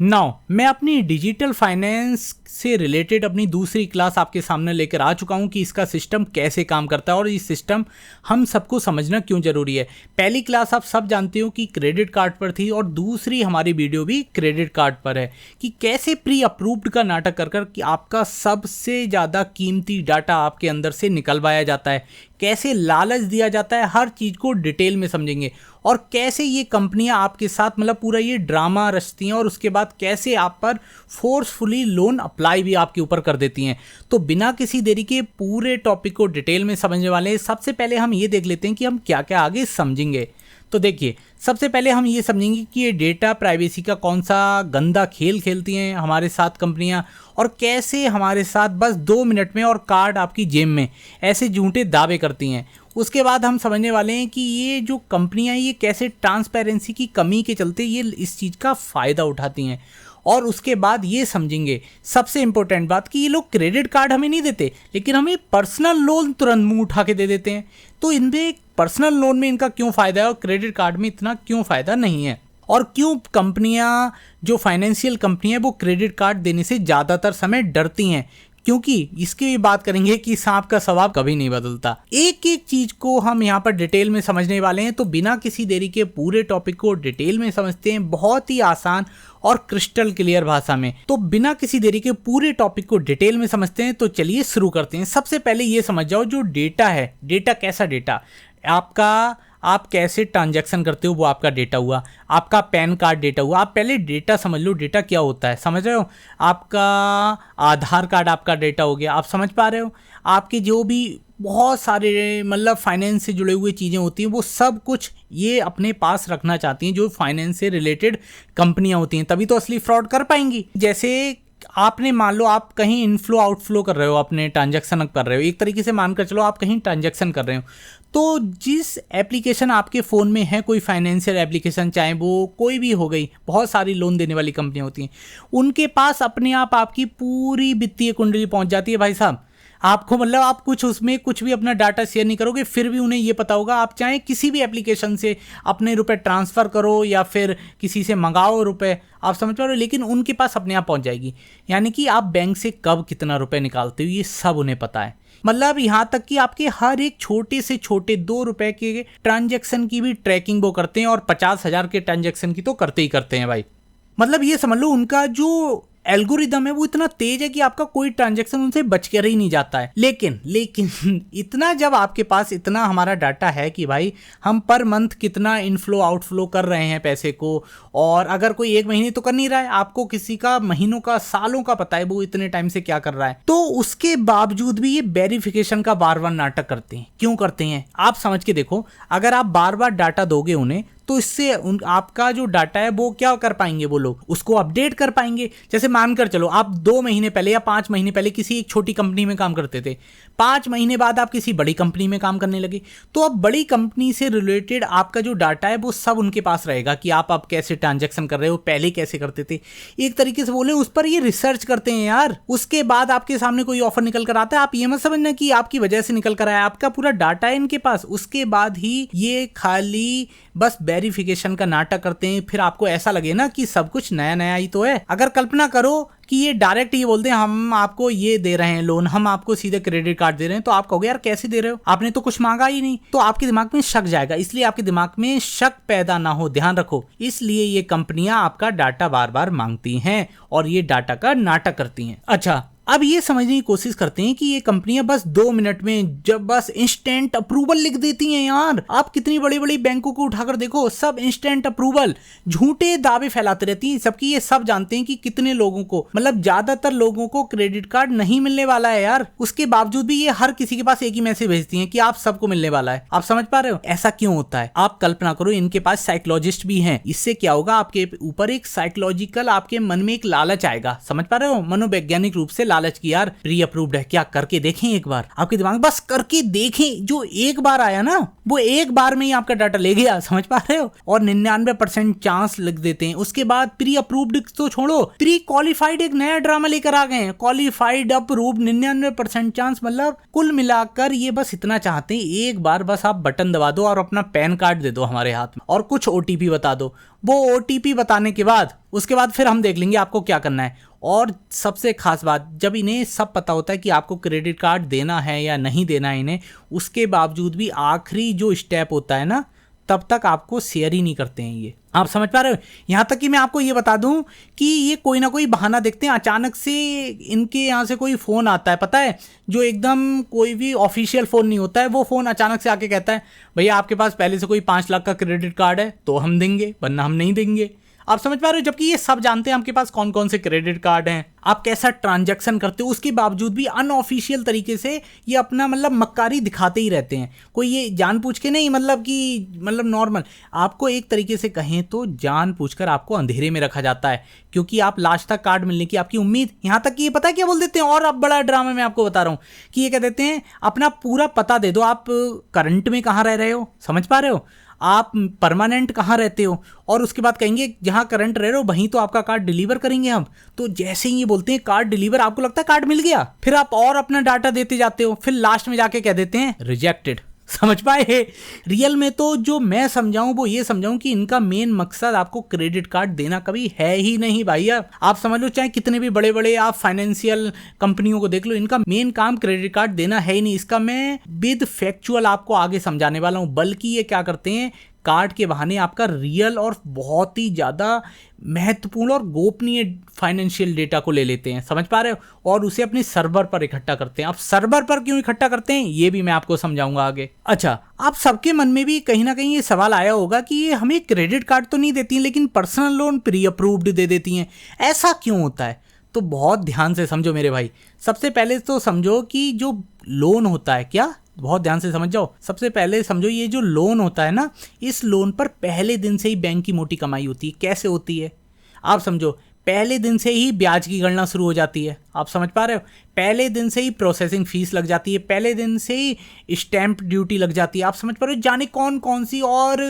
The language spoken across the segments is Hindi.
नाउ मैं अपनी डिजिटल फाइनेंस से रिलेटेड अपनी दूसरी क्लास आपके सामने लेकर आ चुका हूं कि इसका सिस्टम कैसे काम करता है और ये सिस्टम हम सबको समझना क्यों ज़रूरी है। पहली क्लास आप सब जानते हो कि क्रेडिट कार्ड पर थी और दूसरी हमारी वीडियो भी क्रेडिट कार्ड पर है कि कैसे प्री अप्रूव्ड का नाटक कर कर कि आपका सबसे ज़्यादा कीमती डाटा आपके अंदर से निकलवाया जाता है, कैसे लालच दिया जाता है, हर चीज़ को डिटेल में समझेंगे और कैसे ये कंपनियां आपके साथ मतलब पूरा ये ड्रामा रचती हैं और उसके बाद कैसे आप पर फोर्सफुली लोन अप्लाई भी आपके ऊपर कर देती हैं। तो बिना किसी देरी के पूरे टॉपिक को डिटेल में समझने वाले हैं। सबसे पहले हम ये देख लेते हैं कि हम क्या क्या आगे समझेंगे। तो देखिए, सबसे पहले हम ये समझेंगे कि ये डेटा प्राइवेसी का कौन सा गंदा खेल खेलती हैं हमारे साथ कंपनियां और कैसे हमारे साथ बस 2 मिनट में और कार्ड आपकी जेब में ऐसे झूठे दावे करती हैं। उसके बाद हम समझने वाले हैं कि ये जो कंपनियां ये कैसे ट्रांसपेरेंसी की कमी के चलते ये इस चीज़ का फ़ायदा उठाती हैं। और उसके बाद ये समझेंगे सबसे इंपॉर्टेंट बात कि ये लोग क्रेडिट कार्ड हमें नहीं देते लेकिन हमें पर्सनल लोन तुरंत मुंह उठा के दे देते हैं। तो इनमें पर्सनल लोन में इनका क्यों फ़ायदा है और क्रेडिट कार्ड में इतना क्यों फ़ायदा नहीं है, और क्यों कंपनियां जो फाइनेंशियल कंपनियां वो क्रेडिट कार्ड देने से ज़्यादातर समय डरती हैं, क्योंकि इसकी भी बात करेंगे कि सांप का स्वभाव कभी नहीं बदलता। एक एक चीज को हम यहाँ पर डिटेल में समझने वाले हैं। तो बिना किसी देरी के पूरे टॉपिक को डिटेल में समझते हैं, बहुत ही आसान और क्रिस्टल क्लियर भाषा में। तो बिना किसी देरी के पूरे टॉपिक को डिटेल में समझते हैं। तो चलिए शुरू करते हैं। सबसे पहले ये समझ जाओ जो डेटा है, डेटा कैसा डेटा आपका, आप कैसे ट्रांजैक्शन करते हो वो आपका डेटा हुआ, आपका पैन कार्ड डेटा हुआ। आप पहले डेटा समझ लो, डेटा क्या होता है, समझ रहे हो। आपका आधार कार्ड आपका डेटा हो गया, आप समझ पा रहे हो। आपके जो भी बहुत सारे मतलब फाइनेंस से जुड़े हुए चीज़ें होती हैं वो सब कुछ ये अपने पास रखना चाहती हैं जो फाइनेंस से रिलेटेड कंपनियां होती हैं, तभी तो असली फ्रॉड कर पाएंगी। जैसे आपने मान लो आप कहीं इनफ्लो आउटफ्लो कर रहे हो, अपने ट्रांजैक्शन कर रहे हो, एक तरीके से मानकर चलो आप कहीं ट्रांजैक्शन कर रहे हो, तो जिस एप्लीकेशन आपके फ़ोन में है, कोई फाइनेंशियल एप्लीकेशन, चाहे वो कोई भी हो गई, बहुत सारी लोन देने वाली कंपनियां होती हैं, उनके पास अपने आप आपकी पूरी वित्तीय कुंडली पहुंच जाती है भाई साहब। आपको मतलब आप कुछ उसमें कुछ भी अपना डाटा शेयर नहीं करोगे, फिर भी उन्हें ये पता होगा। आप चाहे किसी भी एप्लीकेशन से अपने रुपए ट्रांसफ़र करो या फिर किसी से मंगाओ रुपए, आप समझ पा रहे हो, लेकिन उनके पास अपने आप पहुंच जाएगी। यानी कि आप बैंक से कब कितना रुपए निकालते हो ये सब उन्हें पता है। मतलब यहाँ तक कि आपके हर एक छोटे से छोटे 2 रुपए के ट्रांजैक्शन की भी ट्रैकिंग वो करते हैं और 50,000 के ट्रांजैक्शन की तो करते ही करते हैं भाई। मतलब ये समझ लो उनका जो एल्गोरिदम है वो इतना तेज है कि आपका कोई ट्रांजैक्शन उनसे बच कर ही नहीं जाता है। लेकिन इतना जब आपके पास इतना हमारा डाटा है कि भाई हम पर मंथ कितना इनफ्लो आउटफ्लो कर रहे हैं पैसे को, और अगर कोई 1 महीने तो कर नहीं रहा है, आपको किसी का महीनों का सालों का पता है वो इतने टाइम से क्या कर रहा है, तो उसके बावजूद भी ये वेरिफिकेशन का बार बार नाटक करते हैं। क्यों करते हैं आप समझ के देखो। अगर आप बार बार डाटा दोगे उन्हें तो इससे आपका जो डाटा है वो क्या कर पाएंगे, वो लोग उसको अपडेट कर पाएंगे। जैसे मानकर चलो आप 2 महीने पहले या 5 महीने पहले किसी एक छोटी कंपनी में काम करते थे, 5 महीने बाद आप किसी बड़ी कंपनी में काम करने लगे, तो अब बड़ी कंपनी से रिलेटेड आपका जो डाटा है वो सब उनके पास रहेगा कि आप अब कैसे ट्रांजैक्शन कर रहे हो, पहले कैसे करते थे। एक तरीके से बोले उस पर ये रिसर्च करते हैं यार। उसके बाद आपके सामने कोई ऑफर निकल कर आता है, आप ये मत समझना कि आपकी वजह से निकल कर आया, आपका पूरा डाटा है इनके पास। उसके बाद ही ये खाली बस वेरिफिकेशन का नाटक करते हैं। फिर आपको ऐसा लगे ना कि सब कुछ नया नया ही तो है। अगर कल्पना करो कि ये डायरेक्ट ये बोलते हैं हम आपको ये दे रहे हैं लोन, हम आपको सीधे क्रेडिट कार्ड दे रहे हैं, तो आप कहोगे यार कैसे दे रहे हो, आपने तो कुछ मांगा ही नहीं। तो आपके दिमाग में शक जाएगा, इसलिए आपके दिमाग में शक पैदा ना हो, ध्यान रखो, इसलिए ये कंपनियां आपका डाटा बार बार मांगती हैं और ये डाटा का नाटक करती हैं। अच्छा, अब ये समझने की कोशिश करते हैं कि ये कंपनियां बस 2 मिनट में जब बस इंस्टेंट अप्रूवल लिख देती हैं। यार आप कितनी बड़ी बड़ी बैंकों को उठाकर देखो, सब इंस्टेंट अप्रूवल, झूठे दावे फैलाते रहती हैं। सबकी ये सब जानते हैं कि कितने लोगों को, मतलब ज्यादातर लोगों को क्रेडिट कार्ड नहीं मिलने वाला है यार। उसके बावजूद भी ये हर किसी के पास एक ही मैसेज भेजती हैं कि आप सबको मिलने वाला है। आप समझ पा रहे हो ऐसा क्यों होता है। आप कल्पना करो इनके पास साइकोलॉजिस्ट भी हैं। इससे क्या होगा, आपके ऊपर एक साइकोलॉजिकल आपके मन में एक लालच आएगा, समझ पा रहे हो, मनोवैज्ञानिक रूप से लालच की यार प्री अप्रूव्ड है, क्या करके देखें एक बार, आपके दिमाग में बस करके देखें, जो एक बार आया ना वो एक बार में ही आपका डाटा ले गया, समझ पा रहे हो। और 99% चांस लिख देते हैं। उसके बाद प्री अप्रूव्ड तो छोड़ो, प्री क्वालिफाइड एक नया ड्रामा लेकर आ गए हैं, क्वालिफाइड अप्रूव्ड 99% चांस, मतलब कुल मिलाकर ये बस इतना चाहते हैं एक बार बस आप बटन दबा दो और अपना पैन कार्ड दे दो हमारे हाथ में और कुछ ओटीपी बता दो। वो ओटीपी बताने के बाद उसके बाद फिर हम देख लेंगे आपको क्या करना है। और सबसे खास बात, जब इन्हें सब पता होता है कि आपको क्रेडिट कार्ड देना है या नहीं देना है इन्हें, उसके बावजूद भी आखिरी जो स्टेप होता है ना तब तक आपको शेयर ही नहीं करते हैं ये। आप समझ पा रहे हो। यहाँ तक कि मैं आपको ये बता दूं कि ये कोई ना कोई बहाना देखते हैं, अचानक से इनके यहाँ से कोई फ़ोन आता है, पता है, जो एकदम कोई भी ऑफिशियल फ़ोन नहीं होता है, वो फ़ोन अचानक से आके कहता है भैया आपके पास पहले से कोई 5 लाख का क्रेडिट कार्ड है तो हम देंगे, वरना हम नहीं देंगे। आप समझ पा रहे हो। जबकि ये सब जानते हैं आपके पास कौन कौन से क्रेडिट कार्ड हैं, आप कैसा ट्रांजैक्शन करते हो, उसके बावजूद भी अनऑफिशियल तरीके से ये अपना मतलब मक्कारी दिखाते ही रहते हैं। कोई ये जानबूझ के नहीं, मतलब नॉर्मल, आपको एक तरीके से कहें तो जानबूझकर आपको अंधेरे में रखा जाता है, क्योंकि आप लास्ट तक कार्ड मिलने की आपकी उम्मीद। यहाँ तक कि ये पता है क्या बोल देते हैं, और अब बड़ा ड्रामा मैं आपको बता रहा हूँ कि ये कह देते हैं अपना पूरा पता दे दो, आप करंट में कहाँ रह रहे हो, समझ पा रहे हो, आप परमानेंट कहाँ रहते हो, और उसके बाद कहेंगे जहाँ करंट रह रहे हो वहीं तो आपका कार्ड डिलीवर करेंगे हम। तो जैसे ही ये बोलते हैं कार्ड डिलीवर, आपको लगता है कार्ड मिल गया, फिर आप और अपना डाटा देते जाते हो, फिर लास्ट में जाके कह देते हैं रिजेक्टेड। समझ पाए। रियल में तो जो मैं समझाऊं वो ये समझाऊं कि इनका मेन मकसद आपको क्रेडिट कार्ड देना कभी है ही नहीं भैया। आप समझ लो, चाहे कितने भी बड़े बड़े आप फाइनेंशियल कंपनियों को देख लो, इनका मेन काम क्रेडिट कार्ड देना है ही नहीं। इसका मैं विद फैक्चुअल आपको आगे समझाने वाला हूं। बल्कि ये क्या करते हैं, कार्ड के बहाने आपका रियल और बहुत ही ज़्यादा महत्वपूर्ण और गोपनीय फाइनेंशियल डेटा को ले लेते हैं, समझ पा रहे हो, और उसे अपने सर्वर पर इकट्ठा करते हैं। आप सर्वर पर क्यों इकट्ठा करते हैं ये भी मैं आपको समझाऊंगा आगे। अच्छा, आप सबके मन में भी कहीं ना कहीं ये सवाल आया होगा कि ये हमें क्रेडिट कार्ड तो नहीं देती लेकिन पर्सनल लोन प्री अप्रूव्ड दे देती हैं, ऐसा क्यों होता है? तो बहुत ध्यान से समझो मेरे भाई। सबसे पहले तो समझो कि जो लोन होता है, क्या, बहुत ध्यान से समझ जाओ। सबसे पहले समझो ये जो लोन होता है ना, इस लोन पर पहले दिन से ही बैंक की मोटी कमाई होती है। कैसे होती है आप समझो, पहले दिन से ही ब्याज की गणना शुरू हो जाती है। आप समझ पा रहे हो, पहले दिन से ही प्रोसेसिंग फीस लग जाती है, पहले दिन से ही स्टैंप ड्यूटी लग जाती है। आप समझ पा रहे हो, जाने कौन कौन सी और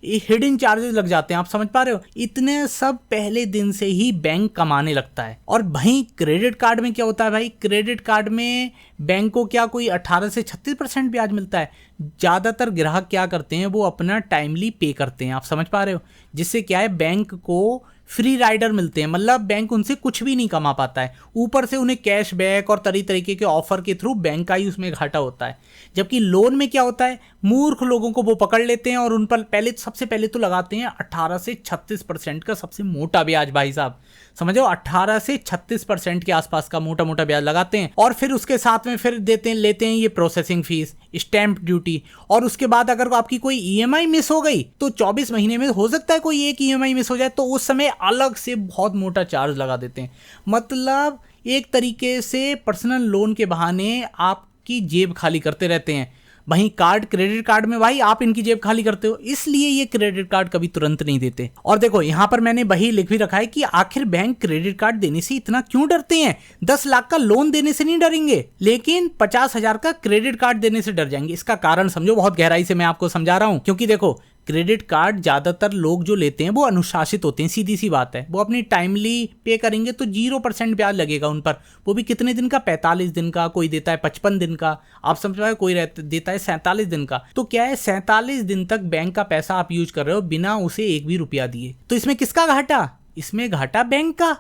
हिडन चार्जेस लग जाते हैं। आप समझ पा रहे हो, इतने सब पहले दिन से ही बैंक कमाने लगता है। और वहीं क्रेडिट कार्ड में क्या होता है भाई, क्रेडिट कार्ड में बैंक को क्या कोई 18 से 36% ब्याज मिलता है। ज़्यादातर ग्राहक क्या करते हैं, वो अपना टाइमली पे करते हैं। आप समझ पा रहे हो, जिससे क्या है, बैंक को फ्री राइडर मिलते हैं, मतलब बैंक उनसे कुछ भी नहीं कमा पाता है, ऊपर से उन्हें कैशबैक और तरीके के ऑफर के थ्रू बैंक का ही उसमें घाटा होता है। जबकि लोन में क्या होता है, मूर्ख लोगों को वो पकड़ लेते हैं और उन पर सबसे पहले तो लगाते हैं 18 से 36% का सबसे मोटा ब्याज। भाई साहब समझो, 18 से 36% के आसपास का मोटा मोटा ब्याज लगाते हैं, और फिर उसके साथ में फिर लेते हैं ये प्रोसेसिंग फीस, स्टैंप ड्यूटी, और उसके बाद अगर आपकी कोई ईएमआई मिस हो गई तो 24 महीने में हो सकता है कोई एक ईएमआई मिस हो जाए, तो उस समय अलग से बहुत मोटा चार्ज लगा देते हैं। मतलब एक तरीके से पर्सनल लोन के बहाने आपकी जेब खाली करते रहते हैं। वहीं क्रेडिट कार्ड में भाई आप इनकी जेब खाली करते हो, इसलिए ये क्रेडिट कार्ड कभी तुरंत नहीं देते। और देखो यहाँ पर मैंने वही लिख भी रखा है कि आखिर बैंक क्रेडिट कार्ड देने से इतना क्यों डरते हैं। 10 लाख का लोन देने से नहीं डरेंगे, लेकिन 50,000 का क्रेडिट कार्ड देने से डर जाएंगे। इसका कारण समझो, बहुत गहराई से मैं आपको समझा रहा हूं। क्योंकि देखो, क्रेडिट कार्ड ज़्यादातर लोग जो लेते हैं वो अनुशासित होते हैं, सीधी सी बात है। वो अपनी टाइमली पे करेंगे तो 0% ब्याज लगेगा उन पर, वो भी कितने दिन का, 45 दिन का, कोई देता है 55 दिन का, आप समझ पाए, कोई देता है 47 दिन का। तो क्या है, 47 दिन तक बैंक का पैसा आप यूज कर रहे हो बिना उसे एक भी रुपया दिए। तो इसमें किसका घाटा, इसमें घाटा बैंक का।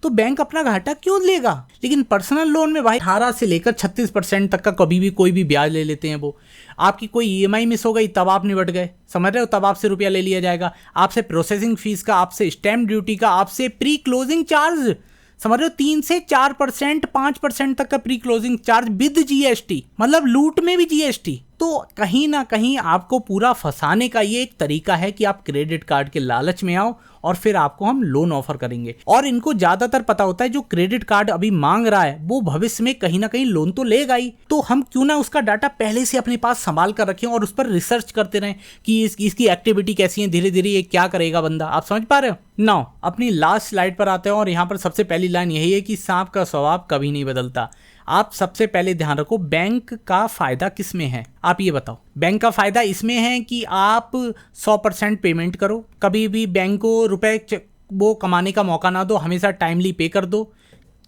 तो बैंक अपना घाटा क्यों लेगा। लेकिन पर्सनल लोन में भाई 18 से लेकर 36% तक का कभी भी कोई भी ब्याज ले लेते हैं। वो आपकी कोई ईएमआई मिस हो गई तब आप निपट गए, समझ रहे हो, तब आपसे रुपया ले लिया जाएगा, आपसे प्रोसेसिंग फीस का, आपसे स्टैंप ड्यूटी का, आपसे प्री क्लोजिंग चार्ज, समझ रहे हो, 3 से 4%, 5% तक का pre closing charge with GST, मतलब लूट में भी जीएसटी। तो कहीं ना कहीं आपको पूरा फंसाने का ये एक तरीका है कि आप क्रेडिट कार्ड के लालच में आओ और फिर आपको हम लोन ऑफर करेंगे। और इनको ज्यादातर पता होता है जो क्रेडिट कार्ड अभी मांग रहा है वो भविष्य में कहीं ना कहीं लोन तो लेगा ही, तो हम क्यों ना उसका डाटा पहले से अपने पास संभाल कर रखें और उस पर रिसर्च करते रहें कि इसकी एक्टिविटी कैसी है, धीरे धीरे ये क्या करेगा बंदा। आप समझ पा रहे हो। नाउ अपनी लास्ट स्लाइड पर आते हैं और यहाँ पर सबसे पहली लाइन यही है कि सांप का स्वभाव कभी नहीं बदलता। आप सबसे पहले ध्यान रखो, बैंक का फायदा किस में है, आप ये बताओ। बैंक का फायदा इसमें है कि आप 100% पेमेंट करो, कभी भी बैंक को रुपए वो कमाने का मौका ना दो, हमेशा टाइमली पे कर दो।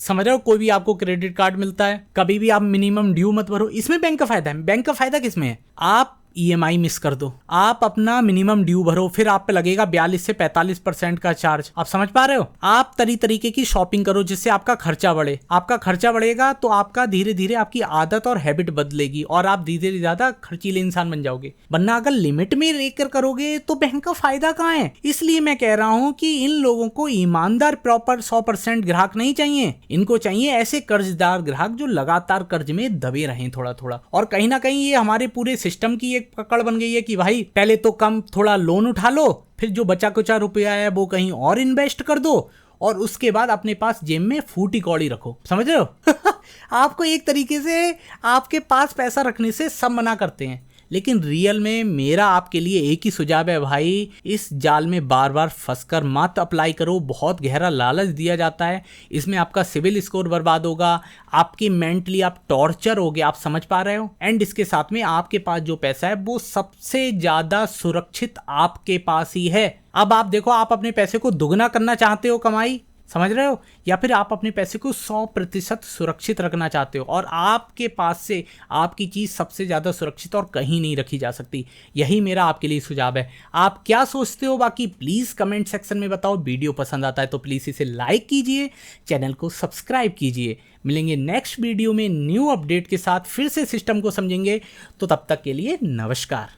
समझ रहे हो, कोई भी आपको क्रेडिट कार्ड मिलता है, कभी भी आप मिनिमम ड्यू मत भरो, इसमें बैंक का फायदा है। बैंक का फायदा किस में है, आप EMI मिस कर दो, आप अपना मिनिमम ड्यू भरो, फिर आप पे लगेगा 42 से 45% का चार्ज। आप समझ पा रहे हो, आप तरीके की शॉपिंग करो जिससे आपका खर्चा बढ़े। आपका खर्चा बढ़ेगा तो आपका धीरे धीरे आपकी आदत और हैबिट बदलेगी और आप धीरे धीरे ज्यादा खर्चीले इंसान बन जाओगे। वरना अगर लिमिट में लेकर करोगे तो बैंक का फायदा कहाँ है। इसलिए मैं कह रहा हूं कि इन लोगों को ईमानदार प्रॉपर 100% ग्राहक नहीं चाहिए, इनको चाहिए ऐसे कर्जदार ग्राहक जो लगातार कर्ज में दबे रहें थोड़ा थोड़ा। और कहीं ना कहीं ये हमारे पूरे सिस्टम की पकड़ बन गई है कि भाई पहले तो कम थोड़ा लोन उठा लो, फिर जो बचा कुचा रुपया है वो कहीं और इन्वेस्ट कर दो और उसके बाद अपने पास जेब में फूटी कौड़ी रखो। समझ रहे हो आपको एक तरीके से आपके पास पैसा रखने से सब मना करते हैं, लेकिन रियल में मेरा आपके लिए एक ही सुझाव है भाई, इस जाल में बार बार फंसकर मत अप्लाई करो। बहुत गहरा लालच दिया जाता है, इसमें आपका सिविल स्कोर बर्बाद होगा, आपकी मेंटली आप टॉर्चर होगे। आप समझ पा रहे हो। एंड इसके साथ में आपके पास जो पैसा है वो सबसे ज्यादा सुरक्षित आपके पास ही है। अब आप देखो, आप अपने पैसे को दुगना करना चाहते हो कमाई, समझ रहे हो, या फिर आप अपने पैसे को 100% सुरक्षित रखना चाहते हो और आपके पास से आपकी चीज़ सबसे ज़्यादा सुरक्षित और कहीं नहीं रखी जा सकती। यही मेरा आपके लिए सुझाव है। आप क्या सोचते हो बाकी प्लीज़ कमेंट सेक्शन में बताओ। वीडियो पसंद आता है तो प्लीज़ इसे लाइक कीजिए, चैनल को सब्सक्राइब कीजिए। मिलेंगे नेक्स्ट वीडियो में न्यू अपडेट के साथ, फिर से सिस्टम को समझेंगे। तो तब तक के लिए नमस्कार।